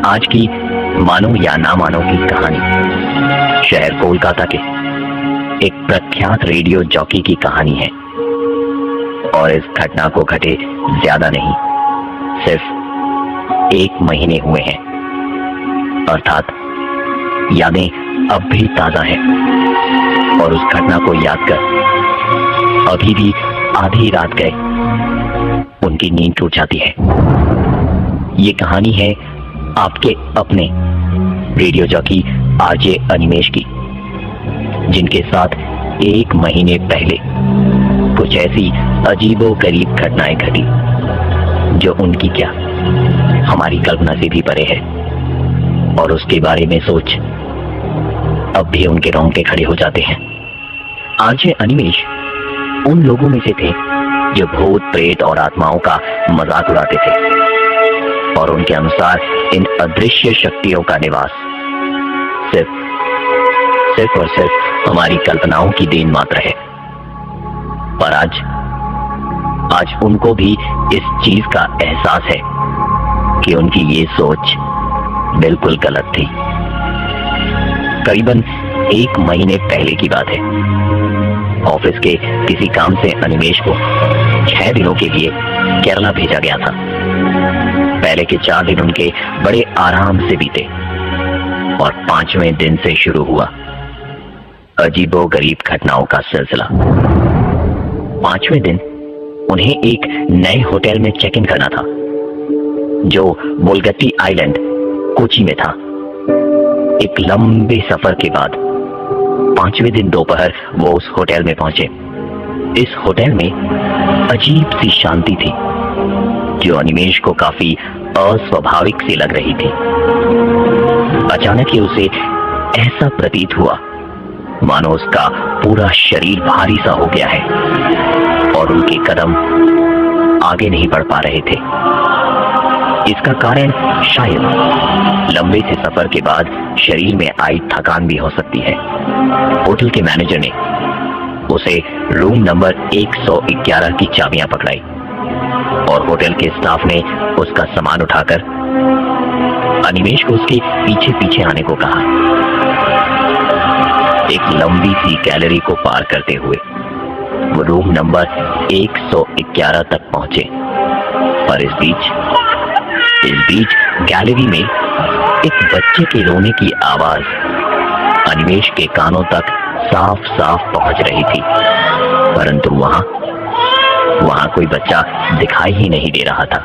आज की मानो या ना मानो की कहानी शहर कोलकाता के एक प्रख्यात रेडियो जॉकी की कहानी है। और इस घटना को घटे ज्यादा नहीं, सिर्फ 1 महीने हुए हैं, अर्थात यादें अब भी ताजा हैं। और उस घटना को याद कर अभी भी आधी रात गए उनकी नींद टूट जाती है। ये कहानी है आपके अपने रेडियो जॉकी आरजे अनिमेश की, जिनके साथ 1 महीने पहले कुछ ऐसी अजीबोगरीब घटनाएं घटी जो उनकी क्या हमारी कल्पना से भी परे है। और उसके बारे में सोच अब भी उनके रोंगटे खड़े हो जाते हैं। आरजे अनिमेश उन लोगों में से थे जो भूत प्रेत और आत्माओं का मजाक उड़ाते थे, और उनके अनुसार इन अदृश्य शक्तियों का निवास सिर्फ और सिर्फ हमारी कल्पनाओं की देन मात्र है। पर आज उनको भी इस चीज का एहसास है कि उनकी ये सोच बिल्कुल गलत थी। करीबन 1 महीने पहले की बात है। ऑफिस के किसी काम से अनिमेश को 6 दिनों के लिए केरला भेजा गया था। पहले के 4 दिन उनके बड़े आराम से बीते और 5वें दिन से शुरू हुआ अजीबोगरीब घटनाओं का सिलसिला। 5वें दिन उन्हें एक नए होटल में चेक इन करना था जो बोलगट्टी आइलैंड कोची में था। एक लंबे सफर के बाद 5वें दिन दोपहर वो उस होटल में पहुंचे। इस होटल में अजीब सी शांति थी जो अनिमेश को काफी अस्वाभाविक सी लग रही थी। अचानक ही उसे ऐसा प्रतीत हुआ मानो उसका पूरा शरीर भारी सा हो गया है और उनके कदम आगे नहीं बढ़ पा रहे थे। इसका कारण शायद लंबे से सफर के बाद शरीर में आई थकान भी हो सकती है। होटल के मैनेजर ने उसे रूम नंबर 111 की चाबियां पकड़ाई और होटल के स्टाफ ने उसका सामान उठाकर अनिमेश को उसके पीछे पीछे आने को कहा। एक लंबी सी गैलरी को पार करते हुए वो रूम नंबर 111 तक पहुंचे। पर इस बीच गैलरी में एक बच्चे के रोने की आवाज अनिमेश के कानों तक साफ साफ पहुंच रही थी, परंतु वहां कोई बच्चा दिखाई ही नहीं दे रहा था।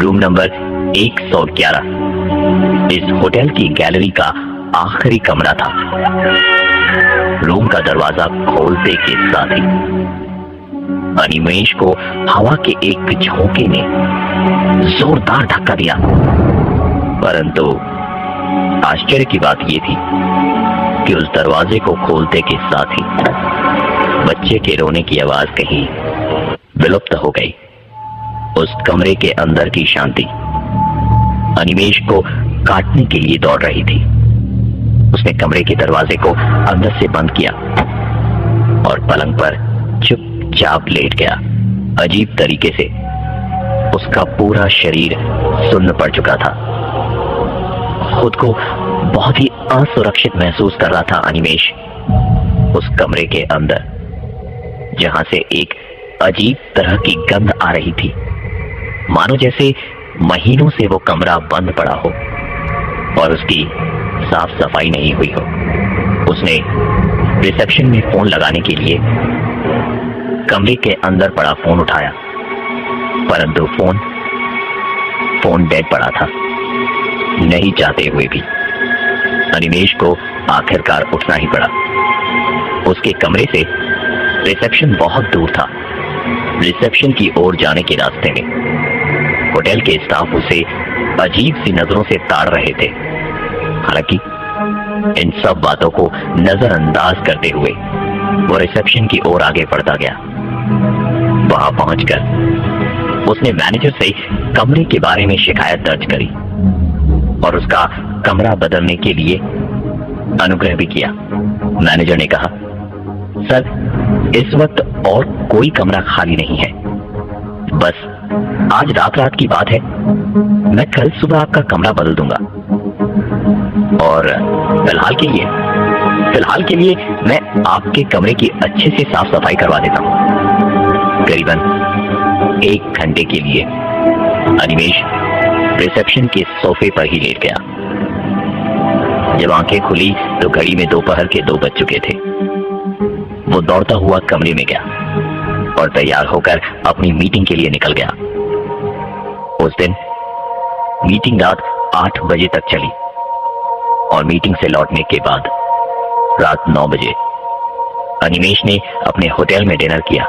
रूम नंबर 111 इस होटल की गैलरी का आखिरी कमरा था। रूम का दरवाजा खोलते के साथ ही अनिमेश को हवा के एक झोंके ने जोरदार धक्का दिया, परंतु आश्चर्य की बात यह थी कि उस दरवाजे को खोलते के साथ ही बच्चे के रोने की आवाज कहीं विलुप्त हो गई। उस कमरे के अंदर की शांति अनिमेश को काटने के लिए दौड़ रही थी। उसने कमरे के दरवाजे को अंदर से बंद किया और पलंग पर चुपचाप लेट गया। अजीब तरीके से उसका पूरा शरीर सुन्न पड़ चुका था। खुद को बहुत ही असुरक्षित महसूस कर रहा था अनिमेश उस कमरे के अंदर, जहां से एक अजीब तरह की गंध आ रही थी, मानो जैसे महीनों से वो कमरा बंद पड़ा हो और उसकी साफ सफाई नहीं हुई हो। उसने रिसेप्शन में फोन लगाने के लिए कमरे के अंदर पड़ा फोन उठाया, परंतु फोन डेड पड़ा था। नहीं चाहते हुए भी अनिमेश को आखिरकार उठना ही पड़ा। उसके कमरे से रिसेप्शन बहुत दूर था। रिसेप्शन की ओर जाने के रास्ते में होटल के स्टाफ उसे अजीब सी नजरों से ताड़ रहे थे। हालांकि इन सब बातों को नजरअंदाज करते हुए वो रिसेप्शन की ओर आगे बढ़ता गया। वहां पहुंचकर उसने मैनेजर से कमरे के बारे में शिकायत दर्ज करी और उसका कमरा बदलने के लिए अनुग्रह भी किया। मैनेजर ने कहा, सर, इस वक्त और कोई कमरा खाली नहीं है, बस आज रात रात की बात है, मैं कल सुबह आपका कमरा बदल दूंगा और फिलहाल के लिए मैं आपके कमरे की अच्छे से साफ सफाई करवा देता हूँ। करीबन 1 घंटे के लिए अनिमेष रिसेप्शन के सोफे पर ही लेट गया। जब आंखें खुली तो घड़ी में दोपहर के 2 बज चुके थे। वो दौड़ता हुआ कमरे में गया और तैयार होकर अपनी मीटिंग के लिए निकल गया। उस दिन मीटिंग रात 8 बजे तक चली और मीटिंग से लौटने के बाद रात 9 बजे अनिमेष ने अपने होटल में डिनर किया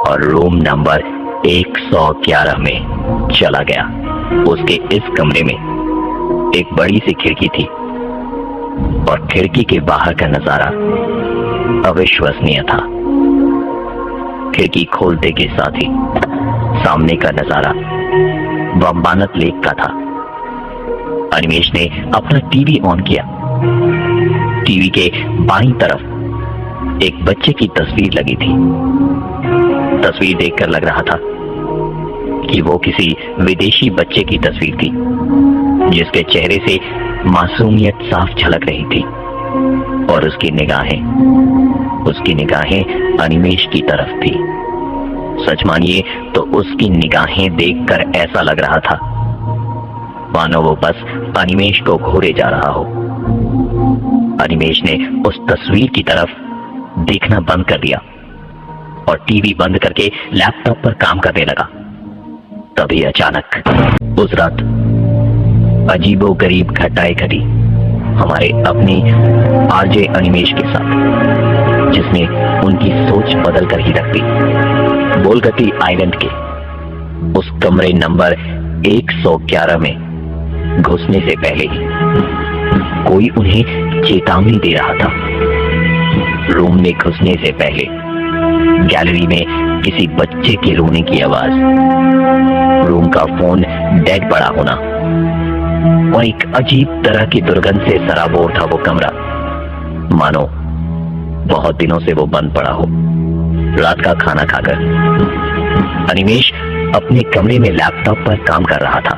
और रूम नंबर 111 में चला गया। उसके इस कमरे में एक बड़ी सी खिड़की थी और खिड़की के बाहर का नजारा अविश्वसनीय था। खिड़की खोलते के साथ ही सामने का नजारा बम्बानत लेक का था। अनिमेष ने अपना टीवी ऑन किया। टीवी के बाईं तरफ एक बच्चे की तस्वीर लगी थी। तस्वीर देखकर लग रहा था कि वो किसी विदेशी बच्चे की तस्वीर थी, जिसके चेहरे से मासूमियत साफ झलक रही थी और उसकी निगाहें अनिमेष की तरफ थी। सच मानिए तो उसकी निगाहें देखकर ऐसा लग रहा था मानो वो बस अनिमेष को घूरे जा रहा हो। अनिमेष ने उस तस्वीर की तरफ देखना बंद कर दिया और टीवी बंद करके लैपटॉप पर काम करने लगा। तभी अचानक उस रात अजीबोगरीब घटनाएं घटी हमारे अपनी आरजे अनिमेष के साथ, जिसने उनकी सोच बदल कर ही रख दी। बोलगती आइलैंड के उस कमरे नंबर 111 में घुसने से पहले ही कोई उन्हें चेतावनी दे रहा था। रूम में घुसने से पहले गैलरी में किसी बच्चे के रोने की आवाज, रूम का फोन डेड पड़ा होना और एक अजीब तरह की दुर्गंध से सराबोर था वो कमरा, मानो बहुत दिनों से वो बंद पड़ा हो। रात का खाना खाकर अनिमेष अपने कमरे में लैपटॉप पर काम कर रहा था।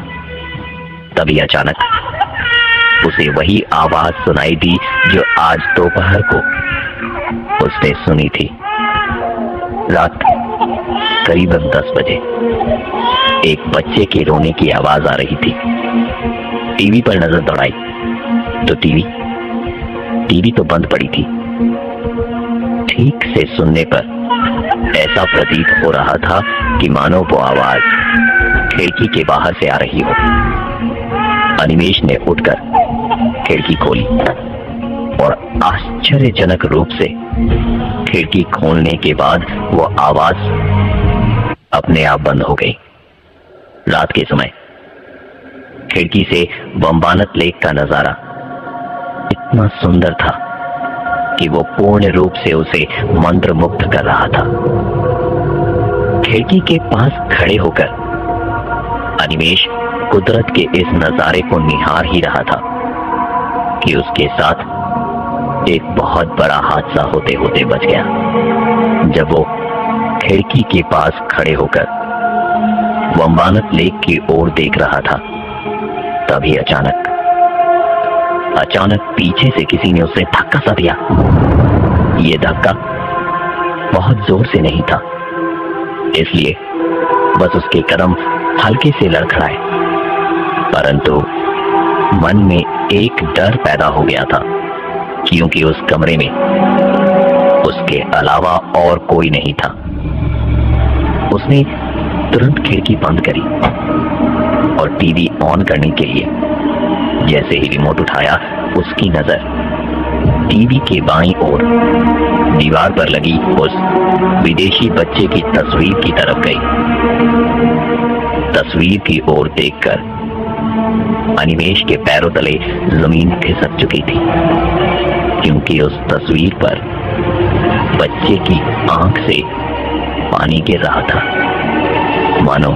तभी अचानक उसे वही आवाज सुनाई दी जो आज दोपहर को उसने सुनी थी। रात करीबन 10 बजे एक बच्चे के रोने की आवाज आ रही थी। टीवी पर नजर दौड़ाई तो टीवी तो बंद पड़ी थी। ठीक से सुनने पर ऐसा प्रतीत हो रहा था कि मानो वो आवाज खिड़की के बाहर से आ रही हो। अनिमेष ने उठकर खिड़की खोली और आश्चर्यजनक रूप से खिड़की खोलने के बाद वो आवाज अपने आप बंद हो गई। रात के समय खिड़की से बम्बानत लेक का नजारा इतना सुंदर था कि वो पूर्ण रूप से उसे मंत्रमुग्ध कर रहा था। खिड़की के पास खड़े होकर अनिमेष कुदरत के इस नजारे को निहार ही रहा था कि उसके साथ एक बहुत बड़ा हादसा होते होते बच गया। जब वो खिड़की के पास खड़े होकर बम्बानत लेक की ओर देख रहा था, तभी अचानक पीछे से किसी ने उसे धक्का सा दिया। ये धक्का बहुत जोर से नहीं था, इसलिए बस उसके कदम हल्के से लड़खड़ाए, परंतु मन में एक डर पैदा हो गया था, क्योंकि उस कमरे में उसके अलावा और कोई नहीं था। उसने तुरंत खिड़की बंद करी और टीवी ऑन करने के लिए जैसे ही रिमोट उठाया, उसकी नजर टीवी के बाईं ओर दीवार पर लगी उस विदेशी बच्चे की तस्वीर की तरफ गई। तस्वीर की ओर देखकर अनिमेष के पैरों तले जमीन खिसक चुकी थी, क्योंकि उस तस्वीर पर बच्चे की आंख से पानी गिर रहा था, मानो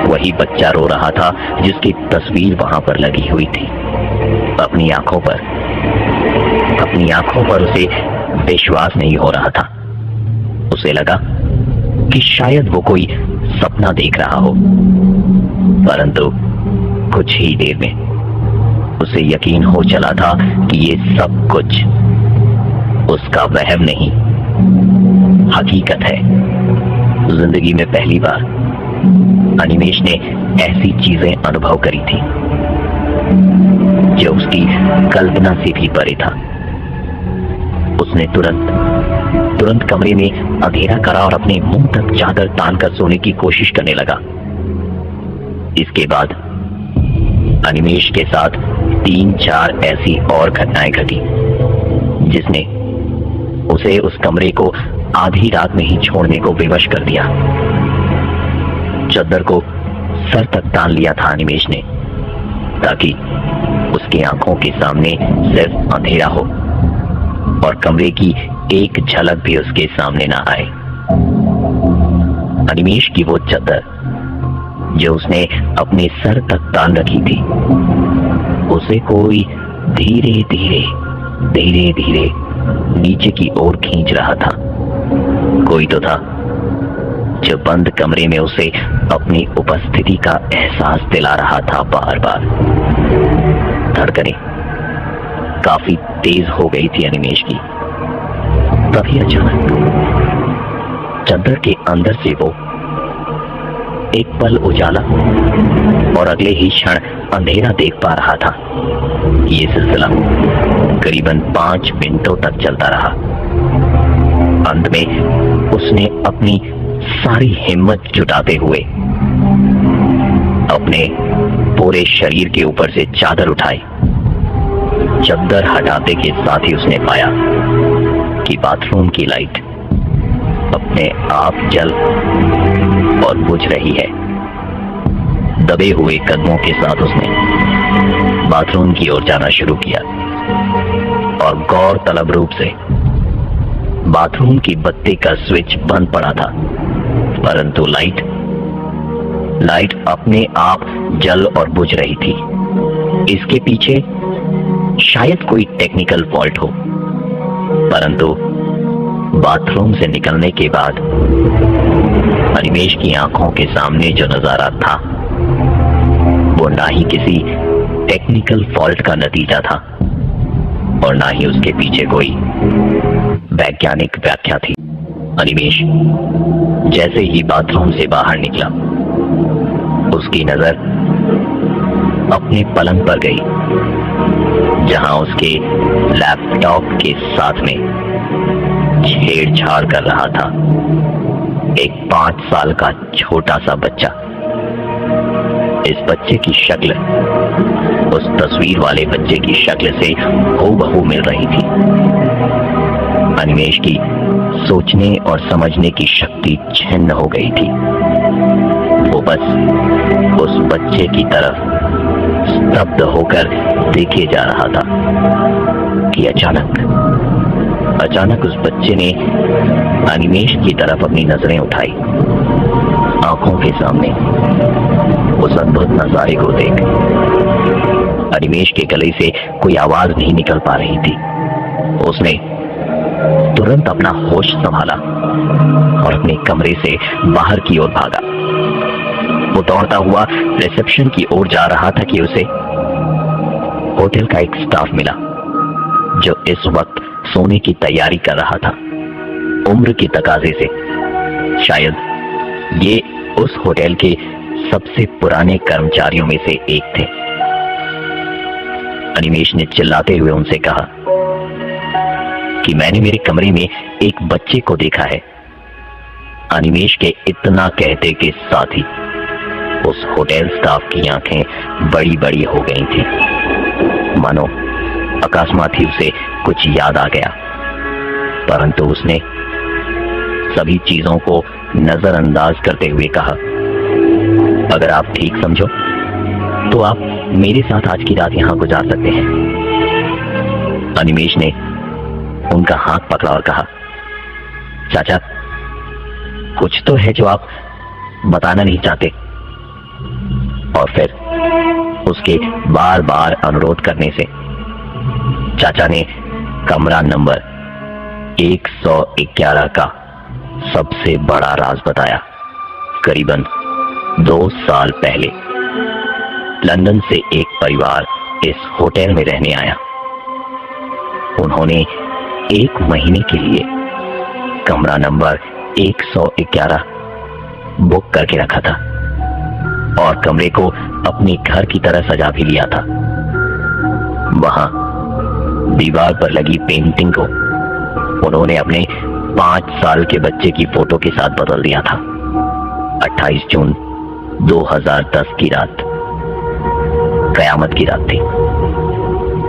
वही बच्चा रो रहा था जिसकी तस्वीर वहां पर लगी हुई थी। अपनी आंखों पर उसे विश्वास नहीं हो रहा था। उसे लगा कि शायद वो कोई सपना देख रहा हो, परंतु कुछ ही देर में उसे यकीन हो चला था कि ये सब कुछ उसका वहम नहीं, हकीकत है। जिंदगी में पहली बार अनिमेष ने ऐसी चीजें अनुभव करी थी जो उसकी कल्पना से भी परे था। उसने तुरंत कमरे में अंधेरा करा और अपने मुंह तक चादर तानकर सोने की कोशिश करने लगा। इसके बाद अनिमेष के साथ 3-4 ऐसी और घटनाएं घटी जिसने उसे उस कमरे को आधी रात में ही छोड़ने को विवश कर दिया। चद्दर को सर तक तान लिया था अनिमेष ने, ताकि उसकी आंखों के सामने सिर्फ अंधेरा हो और कमरे की एक झलक भी उसके सामने ना आए। अनिमेष की वो चद्दर जो उसने अपने सर तक तान रखी थी, उसे कोई धीरे धीरे नीचे की ओर खींच रहा था। कोई तो था जो बंद कमरे में उसे अपनी उपस्थिति का एहसास दिला रहा था। बार बार धड़कनें काफी तेज हो गई थी अनिमेष की। तभी अचानक चद्दर के अंदर से वो एक पल उजाला और अगले ही क्षण अंधेरा देख पा रहा था। ये सिलसिला करीबन 5 मिनटों तक चलता रहा। अंत में उसने अपनी सारी हिम्मत जुटाते हुए अपने पूरे शरीर के ऊपर से चादर उठाई। चादर हटाते के साथ ही उसने पाया कि बाथरूम की लाइट अपने आप जल और बुझ रही है। दबे हुए कदमों के साथ उसने बाथरूम की ओर जाना शुरू किया और गौरतलब रूप से बाथरूम की बत्ती का स्विच बंद पड़ा था, परंतु लाइट अपने आप जल और बुझ रही थी। इसके पीछे शायद कोई टेक्निकल फॉल्ट हो, परंतु बाथरूम से निकलने के बाद अनिमेष की आंखों के सामने जो नजारा था वो ना ही किसी टेक्निकल फॉल्ट का नतीजा था और ना ही उसके पीछे कोई वैज्ञानिक व्याख्या थी। अनिमेष जैसे ही बाथरूम से बाहर निकला, उसकी नजर अपने पलंग पर गई, जहां उसके लैपटॉप के साथ में छेड़छाड़ कर रहा था एक 5 साल का छोटा सा बच्चा। इस बच्चे की शक्ल उस तस्वीर वाले बच्चे की शक्ल से हूबहू मिल रही थी। अनिमेष की सोचने और समझने की शक्ति छिन्न हो गई थी। वो बस उस बच्चे की तरफ स्तब्ध होकर देखे जा रहा था कि अचानक उस बच्चे ने अनिमेष की तरफ अपनी नजरें उठाई। आंखों के सामने उस अद्भुत नजारे को देख अनिमेष के गले से कोई आवाज नहीं निकल पा रही थी। उसने तुरंत अपना होश संभाला और अपने कमरे से बाहर की ओर भागा। वो दौड़ता हुआ रिसेप्शन की ओर जा रहा था कि उसे होटल का एक स्टाफ मिला जो इस वक्त सोने की तैयारी कर रहा था। उम्र के तकाजे से शायद ये उस होटल के सबसे पुराने कर्मचारियों में से एक थे। अनिमेष ने चिल्लाते हुए उनसे कहा कि मैंने मेरे कमरे में एक बच्चे को देखा है। अनिमेष के इतना कहते के साथ ही उस होटल स्टाफ की आंखें बड़ी बड़ी हो गई थी, मानो अकस्मात ही उसे कुछ याद आ गया। परंतु उसने सभी चीजों को नजरअंदाज करते हुए कहा, अगर आप ठीक समझो तो आप मेरे साथ आज की रात यहां गुजार सकते हैं। अनिमेष ने उनका हाथ पकड़ा और कहा, चाचा, कुछ तो है जो आप बताना नहीं चाहते। और फिर उसके बार बार अनुरोध करने से चाचा ने कमरा नंबर 111 का सबसे बड़ा राज बताया। करीबन 2 साल पहले लंदन से एक परिवार इस होटल में रहने आया। उन्होंने 1 महीने के लिए कमरा नंबर 111 बुक करके रखा था और कमरे को अपने घर की तरह सजा भी लिया था। वहां दीवार पर लगी पेंटिंग को उन्होंने अपने 5 साल के बच्चे की फोटो के साथ बदल दिया था। 28 जून 2010 की रात कयामत की रात थी।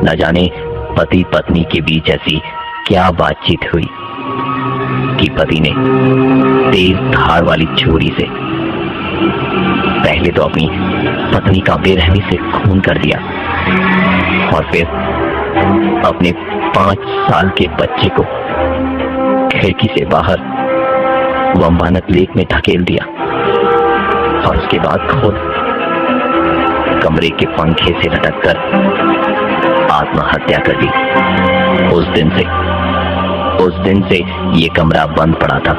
न जाने पति पत्नी के बीच ऐसी क्या बातचीत हुई कि पति ने तेज धार वाली छुरी से पहले तो अपनी पत्नी का बेरहमी से खून कर दिया और फिर अपने 5 साल के बच्चे को खिड़की से बाहर वंबानक लेक में धकेल दिया और उसके बाद खुद कमरे के पंखे से लटककर आत्महत्या कर दी। उस दिन से ये कमरा बंद पड़ा था।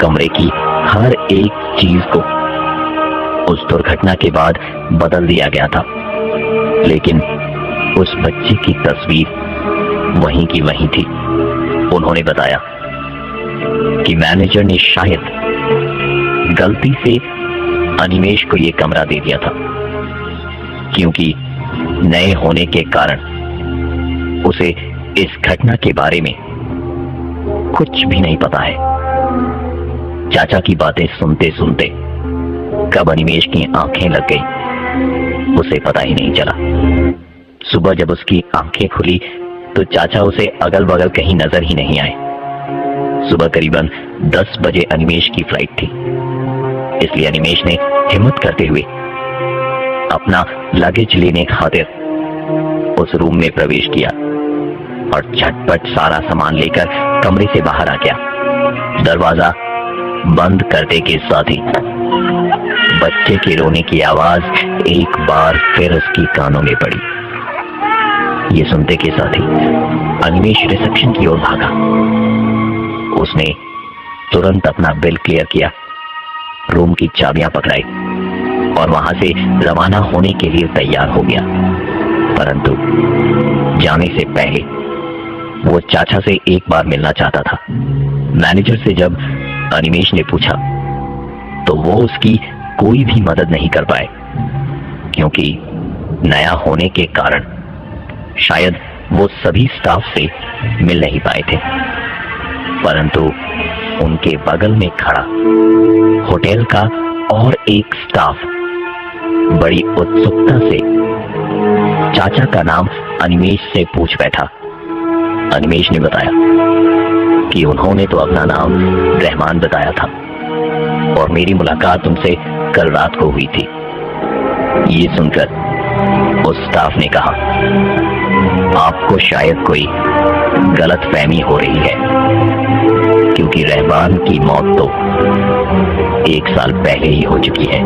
कमरे की हर एक चीज को उस दुर्घटना के बाद बदल दिया गया था, लेकिन उस बच्चे की तस्वीर वहीं की वहीं थी। उन्होंने बताया कि मैनेजर ने शायद गलती से अनिमेश को यह कमरा दे दिया था, क्योंकि नए होने के कारण उसे इस घटना के बारे में कुछ भी नहीं पता है। चाचा की बातें सुनते सुनते कब अनिमेश की आंखें लग गई उसे पता ही नहीं चला। सुबह जब उसकी आंखें खुली तो चाचा उसे अगल बगल कहीं नजर ही नहीं आए। सुबह करीबन 10 बजे अनिमेश की फ्लाइट थी, इसलिए अनिमेश ने हिम्मत करते हुए अपना लगेज लेने खातिर उस रूम में प्रवेश किया और झटपट सारा सामान लेकर कमरे से बाहर आ गया। दरवाजा बंद करने के साथ ही बच्चे के रोने की आवाज एक बार फिर उसकी कानों में पड़ी। ये सुनते के साथ ही अनिमेश रिसेप्शन की ओर भागा। उसने तुरंत अपना बिल क्लियर किया, रूम की चाबियां पकड़ाई और वहां से रवाना होने के लिए तैयार हो गया। परंतु जाने से पहले वो चाचा से एक बार मिलना चाहता था। मैनेजर से जब अनिमेश ने पूछा तो वो उसकी कोई भी मदद नहीं कर पाए, क्योंकि नया होने के कारण शायद वो सभी स्टाफ से मिल नहीं पाए थे। परंतु उनके बगल में खड़ा होटल का और एक स्टाफ बड़ी उत्सुकता से चाचा का नाम अनिमेश से पूछ बैठा। अनिमेश ने बताया कि उन्होंने तो अपना नाम रहमान बताया था और मेरी मुलाकात उनसे कल रात को हुई थी। ये सुनकर उस स्टाफ ने कहा, आपको शायद कोई गलतफहमी हो रही है, क्योंकि रहमान की मौत तो 1 साल पहले ही हो चुकी है।